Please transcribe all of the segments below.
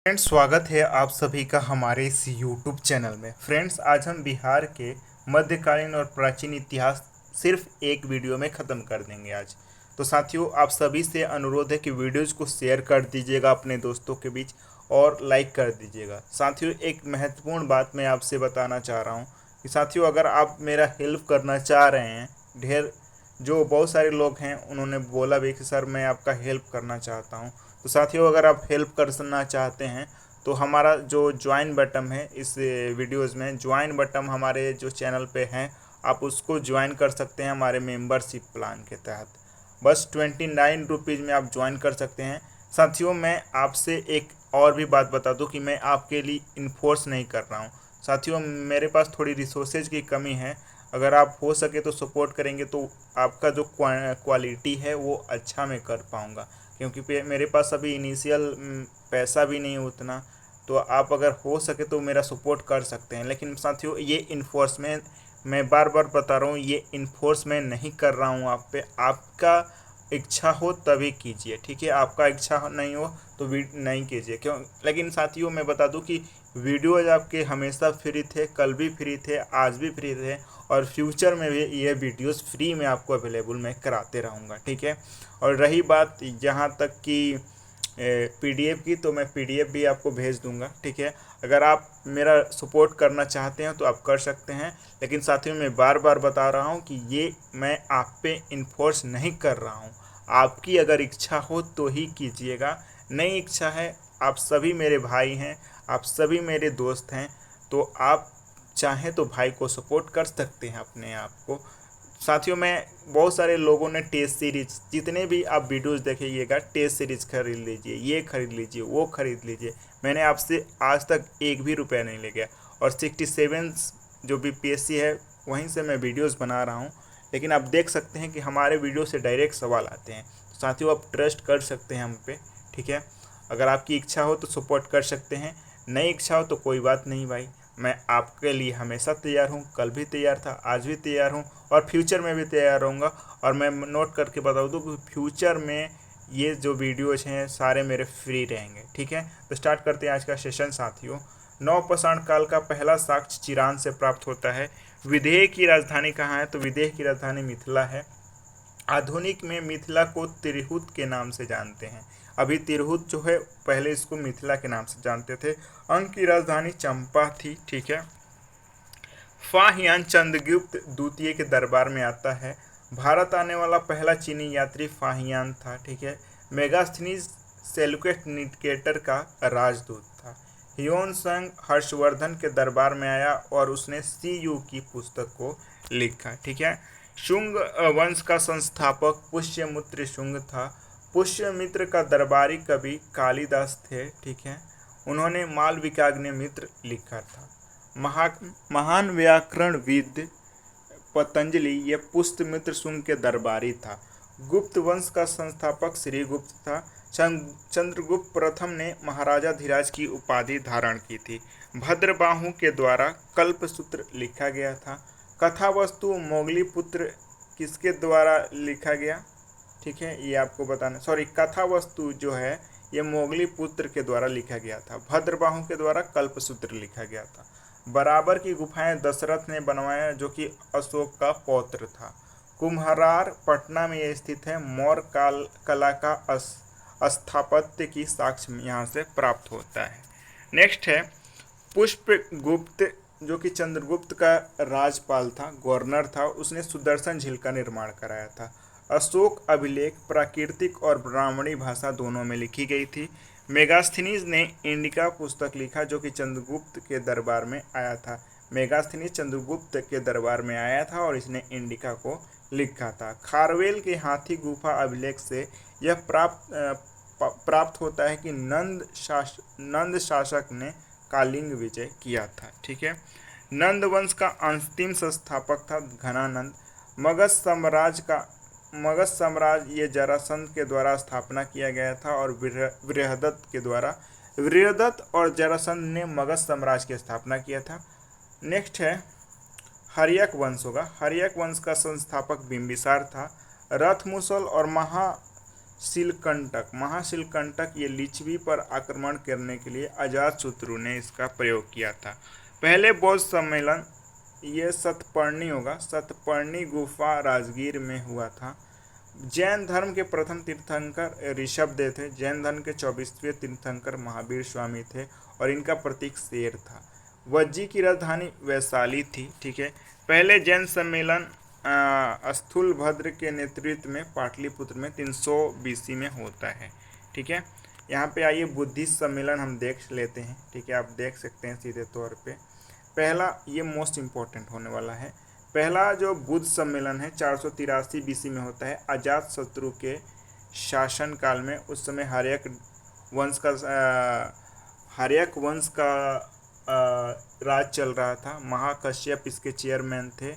Friends, स्वागत है आप सभी का हमारे इस यूट्यूब चैनल में। फ्रेंड्स, आज हम बिहार के मध्यकालीन और प्राचीन इतिहास सिर्फ एक वीडियो में ख़त्म कर देंगे आज। तो साथियों, आप सभी से अनुरोध है कि वीडियोज़ को शेयर कर दीजिएगा अपने दोस्तों के बीच और लाइक कर दीजिएगा। साथियों, एक महत्वपूर्ण बात मैं आपसे बताना चाह रहा हूँ कि साथियों, अगर आप मेरा हेल्प करना चाह रहे हैं, जो बहुत सारे लोग हैं उन्होंने बोला भी कि सर मैं आपका हेल्प करना चाहता हूँ। तो साथियों, अगर आप हेल्प करना चाहते हैं तो हमारा जो ज्वाइन बटन है इस वीडियोज़ में, ज्वाइन बटन हमारे जो चैनल पे हैं, आप उसको ज्वाइन कर सकते हैं हमारे मेंबरशिप प्लान के तहत। बस 29 रुपीज़ में आप ज्वाइन कर सकते हैं। साथियों, मैं आपसे एक और भी बात बता दूं कि मैं आपके लिए इन्फोर्स नहीं कर रहा हूं। साथियों, मेरे पास थोड़ी रिसोर्सेज की कमी है। अगर आप हो सके तो सपोर्ट करेंगे तो आपका जो क्वालिटी है वो अच्छा मैं कर पाऊँगा, क्योंकि मेरे पास अभी इनिशियल पैसा भी नहीं उतना। तो आप अगर हो सके तो मेरा सपोर्ट कर सकते हैं। लेकिन साथियों, ये इन्फोर्समेंट मैं बार बार बता रहा हूँ, ये इन्फोर्स मैं नहीं कर रहा हूँ आप पे। आपका इच्छा हो तभी कीजिए, ठीक है। आपका इच्छा नहीं हो तो नहीं कीजिए, क्यों। लेकिन साथियों, मैं बता दूं कि वीडियोज आपके हमेशा फ्री थे, कल भी फ्री थे, आज भी फ्री थे, और फ्यूचर में भी ये वीडियोस फ्री में आपको अवेलेबल मैं कराते रहूँगा, ठीक है। और रही बात जहाँ तक कि पीडीएफ की, तो मैं पीडीएफ भी आपको भेज दूंगा, ठीक है। अगर आप मेरा सपोर्ट करना चाहते हैं तो आप कर सकते हैं। लेकिन साथियों, मैं बार बार बता रहा हूं कि ये मैं आप पे इन्फोर्स नहीं कर रहा हूं। आपकी अगर इच्छा हो तो ही कीजिएगा, नहीं इच्छा है, आप सभी मेरे भाई हैं, आप सभी मेरे दोस्त हैं, तो आप चाहें तो भाई को सपोर्ट कर सकते हैं अपने आप को। साथियों, मैं बहुत सारे लोगों ने टेस्ट सीरीज, जितने भी आप वीडियोस देखिएगा, टेस्ट सीरीज खरीद लीजिए, ये खरीद लीजिए, वो खरीद लीजिए, मैंने आपसे आज तक एक भी रुपया नहीं ले गया। और 67 जो बीपीएससी है वहीं से मैं वीडियोस बना रहा हूँ। लेकिन आप देख सकते हैं कि हमारे वीडियो से डायरेक्ट सवाल आते हैं। तो साथियों, आप ट्रस्ट कर सकते हैं हम पे, ठीक है। अगर आपकी इच्छा हो तो सपोर्ट कर सकते हैं, नहीं इच्छा हो तो कोई बात नहीं भाई। मैं आपके लिए हमेशा तैयार हूँ, कल भी तैयार था, आज भी तैयार हूँ, और फ्यूचर में भी तैयार रहूँगा। और मैं नोट करके बता दूँ कि फ्यूचर में ये जो वीडियोज हैं सारे मेरे फ्री रहेंगे, ठीक है। तो स्टार्ट करते हैं आज का सेशन साथियों। नवपाषाण काल का पहला साक्ष्य चिरान से प्राप्त होता है। विदेह की राजधानी कहाँ है? तो विदेह की राजधानी मिथिला है। आधुनिक में मिथिला को तिरहुत के नाम से जानते हैं। अभी तिरहुत जो है, पहले इसको मिथिला के नाम से जानते थे। अंग की राजधानी चंपा थी, ठीक है। फाहियान चंद्रगुप्त द्वितीय के दरबार में आता है। भारत आने वाला पहला चीनी यात्री फाहियान था, ठीक है। मेगास्थनीज सेल्यूकस निकेटर का राजदूत था। ह्योन संग हर्षवर्धन के दरबार में आया और उसने सी यू की पुस्तक को लिखा, ठीक है। शुंग वंश का संस्थापक पुष्यमित्र शुंग था। पुष्यमित्र का दरबारी कवि कालिदास थे, ठीक है। उन्होंने मालविकाग्निमित्र लिखा था। महा महान व्याकरणविद पतंजलि ये पुष्यमित्र शुंग के दरबारी था। गुप्त वंश का संस्थापक श्रीगुप्त था। चंद्रगुप्त प्रथम ने महाराजा धीराज की उपाधि धारण की थी। भद्रबाहु के द्वारा कल्पसूत्र लिखा गया था। कथा वस्तु मोगली पुत्र किसके द्वारा लिखा गया, ठीक है, ये आपको बताना। सॉरी, कथा वस्तु जो है ये मोगली पुत्र के द्वारा लिखा गया था। भद्रबाहु के द्वारा कल्पसूत्र लिखा गया था। बराबर की गुफाएं दशरथ ने बनवाया, जो कि अशोक का पौत्र था। कुम्हरार पटना में यह स्थित है। मौर्य कला का स्थापत्य की साक्ष्य यहाँ से प्राप्त होता है। नेक्स्ट है पुष्पगुप्त, जो कि चंद्रगुप्त का राजपाल था, गवर्नर था। उसने सुदर्शन झील का निर्माण कराया था। अशोक अभिलेख प्राकृतिक और ब्राह्मणी भाषा दोनों में लिखी गई थी। मेगास्थनीज ने इंडिका पुस्तक लिखा, जो कि चंद्रगुप्त के दरबार में आया था। मेगास्थनीज चंद्रगुप्त के दरबार में आया था और इसने इंडिका को लिखा था। खारवेल के हाथी गुफा अभिलेख से यह प्राप्त होता है कि नंद शासक ने कालिंग विजय किया था, ठीक है। नंद वंश का अंतिम संस्थापक था घनानंद। मगध साम्राज्य ये जरासंध के द्वारा स्थापना किया गया था, और वृहदत्त और जरासंध ने मगध साम्राज्य की स्थापना किया था। नेक्स्ट है हर्यक वंश होगा। हर्यक वंश का संस्थापक बिंबिसार था। रथ मुसल और महाशिलकंटक। महाशिलकंटक ये लिच्छवी पर आक्रमण करने के लिए अजातशत्रु ने इसका प्रयोग किया था। पहले बौद्ध सम्मेलन ये सतपर्णी होगा, सतपर्णी गुफा राजगीर में हुआ था। जैन धर्म के प्रथम तीर्थंकर ऋषभदेव थे। जैन धर्म के 24वें तीर्थंकर महावीर स्वामी थे और इनका प्रतीक शेर था। वज्जी की राजधानी वैशाली थी। ठीक है। पहले जैन सम्मेलन स्थूलभद्र के नेतृत्व में पाटलिपुत्र में 300 BC में होता है। ठीक है। यहाँ पे आइए बुद्धिस्ट सम्मेलन हम देख लेते हैं। ठीक है, आप देख सकते हैं सीधे तौर पे। पहला, ये मोस्ट इम्पोर्टेंट होने वाला है, पहला जो बुद्ध सम्मेलन है 483 BC में होता है अजातशत्रु के शासन काल में। उस समय हर्यक वंश का राज चल रहा था। महाकश्यप इसके चेयरमैन थे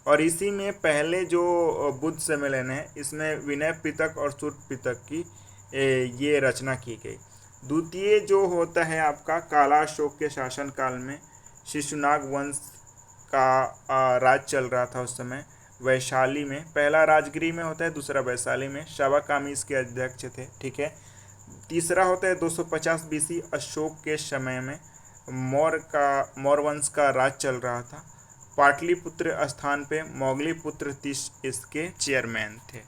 और इसी में पहले जो बुद्ध सम्मेलन है इसमें विनय पिटक और सूत पिटक की ये रचना की गई। द्वितीय जो होता है आपका काला अशोक के शासन काल में शिशुनाग वंश का राज चल रहा था उस समय वैशाली में। पहला राजगिरी में होता है, दूसरा वैशाली में। शावकामी इसके अध्यक्ष थे। ठीक है। तीसरा होता है 250 BC अशोक के समय में मौर्य वंश का राज चल रहा था। पाटलिपुत्र स्थान पे मोगलीपुत्र तीस इसके चेयरमैन थे।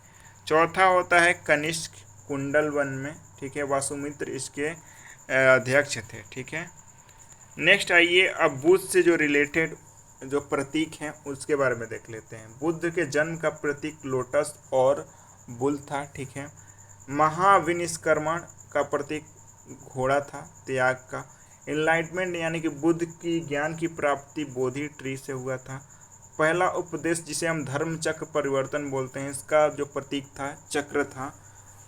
चौथा होता है कनिष्क कुंडलवन में। ठीक है, वासुमित्र इसके अध्यक्ष थे। ठीक है। नेक्स्ट आइए अब बुद्ध से जो रिलेटेड जो प्रतीक हैं उसके बारे में देख लेते हैं। बुद्ध के जन्म का प्रतीक लोटस और बुल था। ठीक है। महाविनिष्क्रमण का प्रतीक घोड़ा था, त्याग का। इनलाइटमेंट यानी कि बुद्ध की ज्ञान की प्राप्ति बोधि ट्री से हुआ था। पहला उपदेश जिसे हम धर्म चक्र परिवर्तन बोलते हैं, इसका जो प्रतीक था चक्र था।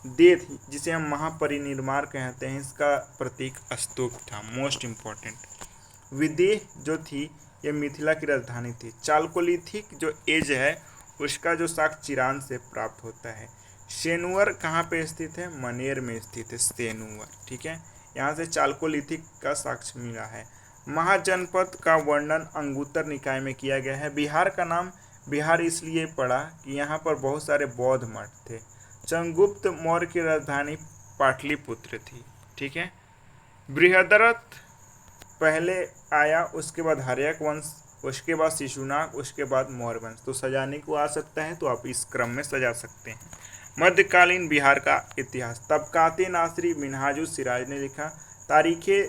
देह जिसे हम महापरिनिर्वाण कहते हैं, इसका प्रतीक स्तूप था। Most important. विदेह जो थी ये मिथिला की राजधानी थी। चालकोलिथिक जो एज है उसका जो साक्ष्य चिरान से प्राप्त होता है। सेनुअर कहाँ पे स्थित है? मनेर में स्थित है सेनुअर। ठीक है, यहाँ से चालकोलिथिक का साक्ष्य मिला है। महाजनपद का वर्णन अंगुत्तर निकाय में किया गया है। बिहार का नाम बिहार इसलिए पड़ा कि यहाँ पर बहुत सारे बौद्ध मठ थे। चंद्रगुप्त मौर्य की राजधानी पाटलिपुत्र थी। ठीक है। बृहद्रथ पहले आया, उसके बाद हर्यक वंश, उसके बाद शिशुनाग, उसके बाद मौर्य वंश। तो सजाने को आ सकता है तो आप इस क्रम में सजा सकते हैं। मध्यकालीन बिहार का इतिहास तबकाते नासरी मिनहाजुल सिराज ने लिखा। तारीखे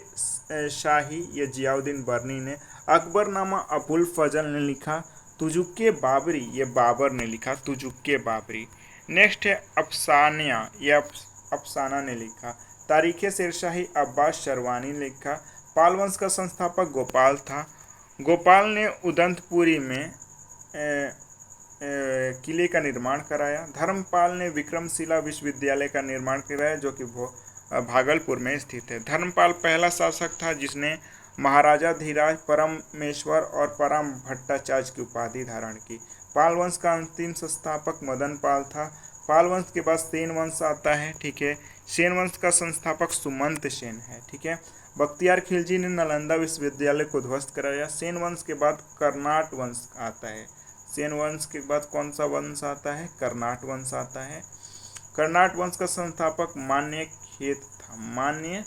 शाही ये जियाउद्दीन बर्नी ने। अकबरनामा अबुल फजल ने लिखा। तुजुक्के बाबरी ये बाबर ने लिखा, तुजुक्के बाबरी। नेक्स्ट है अफसानिया ये अफसाना ने लिखा। तारीखे शेरशाही अब्बास शरवानी ने लिखा। पाल वंश का संस्थापक गोपाल था। गोपाल ने उदंतपुरी में किले का निर्माण कराया। धर्मपाल ने विक्रमशिला विश्वविद्यालय का निर्माण कराया जो कि भागलपुर में स्थित है। धर्मपाल पहला शासक था जिसने महाराजा धीराज, परमेश्वर और परम भट्टाचार्य की उपाधि धारण की। पाल वंश का अंतिम संस्थापक मदन पाल था। पाल वंश के बाद सेन वंश आता है। ठीक है। सेन वंश का संस्थापक सुमंत सेन है। ठीक है। बख्तियार खिलजी ने नालंदा विश्वविद्यालय को ध्वस्त कराया। सेन वंश के बाद कर्नाट वंश आता है। सेन वंश के बाद कौन सा वंश आता है? कर्नाट वंश आता है। कर्नाट वंश का संस्थापक मान्य खेत था। मान्य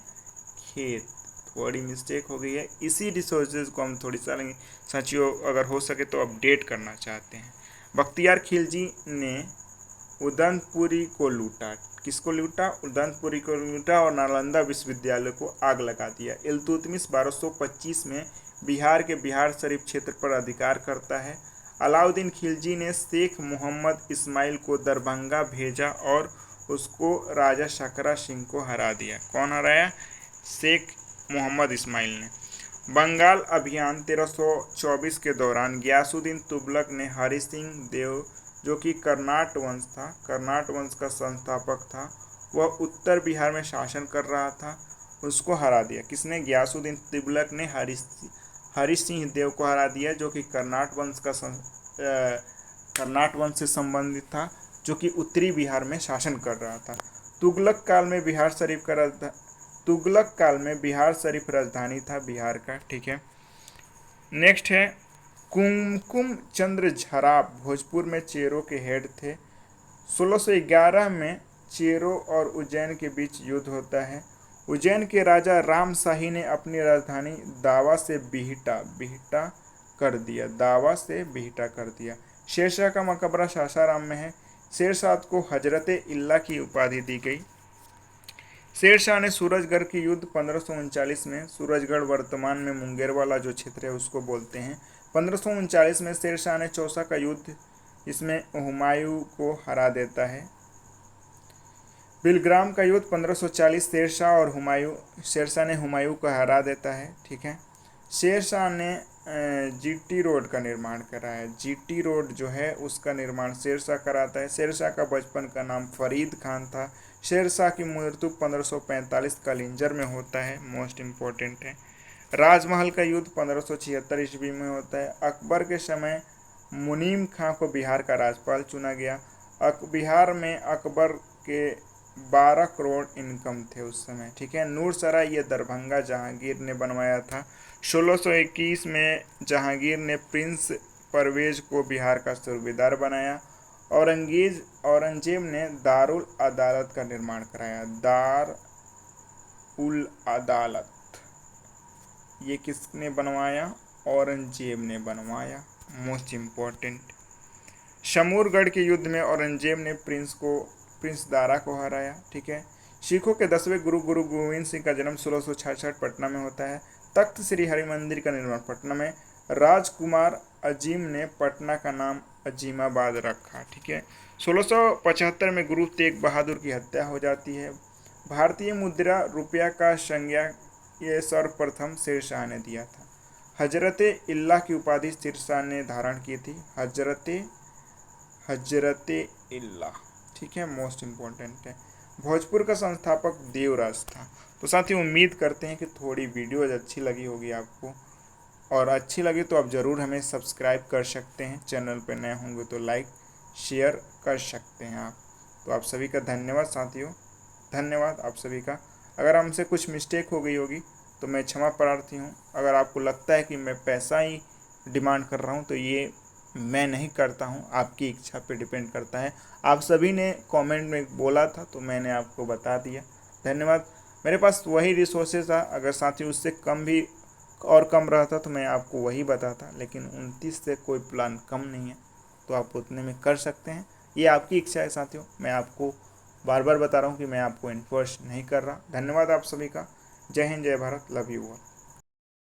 खेत, थोड़ी मिस्टेक हो गई है। इसी रिसोर्सेज को हम थोड़ी सारी साथियों अगर हो सके तो अपडेट करना चाहते हैं। बख्तियार खिलजी ने उदंतपुरी को लूटा। किसको लूटा? उदंतपुरी को लूटा और नालंदा विश्वविद्यालय को आग लगा दिया। इल्तुतमिश 1225 में बिहार के बिहार शरीफ क्षेत्र पर अधिकार करता है। अलाउद्दीन खिलजी ने शेख मोहम्मद इस्माइल को दरभंगा भेजा और उसको राजा शकरा सिंह को हरा दिया। कौन हराया? शेख मोहम्मद इस्माइल ने। बंगाल अभियान 1324 के दौरान गयासुद्दीन तुगलक ने हरि सिंह देव जो कि कर्नाट वंश था, कर्नाट वंश का संस्थापक था, वह उत्तर बिहार में शासन कर रहा था, उसको हरा दिया। किसने? गयासुद्दीन तुगलक ने हरि सिंह देव को हरा दिया जो कि कर्नाट वंश से संबंधित था, जो कि उत्तरी बिहार में शासन कर रहा था। तुगलक काल में बिहार शरीफ राजधानी था बिहार का। ठीक है। नेक्स्ट है कुमकुम चंद्र झराप, भोजपुर में चेरों के हेड थे। 1611 में चेरो और उज्जैन के बीच युद्ध होता है। उज्जैन के राजा राम शाही ने अपनी राजधानी दावा से बिहटा कर दिया। शेरशाह का मकबरा सासाराम में है। शेरशाह को हजरत इल्ला की उपाधि दी गई। शेरशाह ने सूरजगढ़ की युद्ध 1539 में, सूरजगढ़ वर्तमान में मुंगेर वाला जो क्षेत्र है उसको बोलते हैं, 1539 में शेरशाह ने चौसा का युद्ध, इसमें हुमायूं को हरा देता है। बिलग्राम का युद्ध 1540, शेरशाह ने हुमायूं को हरा देता है। ठीक है। शेरशाह ने जीटी रोड का निर्माण करा है। जीटी रोड जो है उसका निर्माण शेरशाह कराता है। शेरशाह का बचपन का नाम फरीद खान था। शेरशाह की मृत्यु 1545 कलिंजर में होता है, मोस्ट इम्पोर्टेंट है। राजमहल का युद्ध 1576 ईस्वी में होता है। अकबर के समय मुनीम खां को बिहार का राज्यपाल चुना गया। बिहार में अकबर के 12 करोड़ इनकम थे उस समय। ठीक है। नूरसराय ये दरभंगा जहांगीर ने बनवाया था। 1621 में जहांगीर ने प्रिंस परवेज को बिहार का सूबेदार बनाया। औरंगजेब ने दारुल अदालत का निर्माण कराया। दारुल अदालत ये किसने बनवाया? औरंगजेब ने बनवाया, मोस्ट इम्पोर्टेंट। शमूरगढ़ के युद्ध में औरंगजेब ने प्रिंस दारा को हराया। ठीक है। सिखों के 10वें गुरु गोविंद सिंह का जन्म 1666 पटना में होता है। तख्त श्री हरिमंदिर का निर्माण पटना में। राजकुमार अजीम ने पटना का नाम अजीमाबाद रखा। ठीक है। 1675 में गुरु तेग बहादुर की हत्या हो जाती है। भारतीय मुद्रा रुपया का संज्ञा ये सर्वप्रथम शेरशाह ने दिया था। हजरत इल्ला की उपाधि शेरशाह ने धारण की थी। हजरत इल्ला। ठीक है, मोस्ट इम्पोर्टेंट है। भोजपुर का संस्थापक देवराज था। तो साथियों उम्मीद करते हैं कि थोड़ी वीडियो अच्छी लगी होगी आपको, और अच्छी लगी तो आप ज़रूर हमें सब्सक्राइब कर सकते हैं। चैनल पर नए होंगे तो लाइक शेयर कर सकते हैं आप। तो आप सभी का धन्यवाद साथियों, धन्यवाद आप सभी का। अगर हमसे कुछ मिस्टेक हो गई होगी तो मैं क्षमा प्रार्थी हूँ। अगर आपको लगता है कि मैं पैसा ही डिमांड कर रहा हूँ तो ये मैं नहीं करता हूँ, आपकी इच्छा पे डिपेंड करता है। आप सभी ने कमेंट में बोला था तो मैंने आपको बता दिया। धन्यवाद। मेरे पास वही रिसोर्सेज था, अगर साथियों उससे कम भी और कम रहता तो मैं आपको वही बताता, लेकिन 29 से कोई प्लान कम नहीं है तो आप उतने में कर सकते हैं। ये आपकी इच्छा है साथियों, मैं आपको बार बार बता रहा हूँ कि मैं आपको इन्फोर्स नहीं कर रहा। धन्यवाद आप सभी का। जय हिंद, जय भारत, लव यू ऑल।